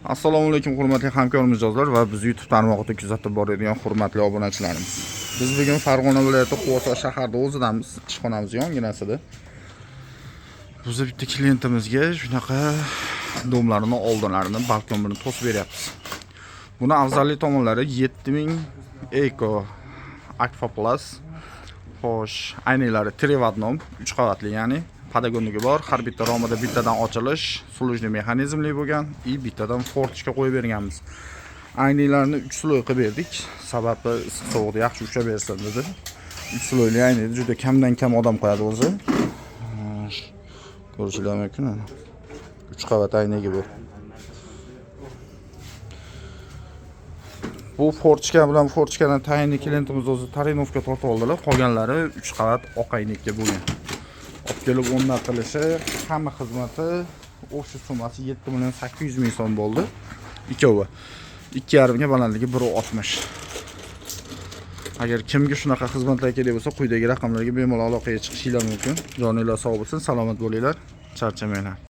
Assalomu alaykum hurmatli hamkor mijozlar va biz YouTube tarmog'ida kuzatib boradigan hurmatli obunachilarimiz. Biz bugun Farg'ona viloyati Quvasoy shaharida o'zidamiz, ishxonamiz yonginasida. Biz bitta klientimizga shunaqa domlarini oldinlarini balkonini to'sib beryapmiz. Buni afzalli tomonlari 7000 Eco Aqua Plus. Xo'sh, aynaklari Trivadnom 3 qavatli, ya'ni padagonligi bor. Har bitta romada bittadan ochilish, slujniy mexanizmli bo'lgan, bittadan fortishga qo'yib berganmiz. Aynalarni 3 sloy qilib berdik. Sababi issiq sovuqda yaxshi ushlab bersin dedi. 3 sloyli aynani juda kamdan kam odam qo'yadi o'zi. Ko'rishingiz mumkin. 3 qavat aynaga bu. Bu fortishka bilan fortishkadan tayinli klientimiz o'zi tarinovka tortib oldilar. Qolganlari 3 qavat oq aynakka bo'lgan. Olib kelib o'rnatilishi, hamma xizmati o'sha summasi 7.800 ming so'm bo'ldi. Ikkovi. 2,5 ga balandligi 1.60. Agar kimga shunaqa xizmatlar kerak bo'lsa, quyidagi raqamlarga bemalol aloqaga chiqishingiz mumkin. Joningiz sog' bo'lsin, salomat bo'linglar, charchamanglar.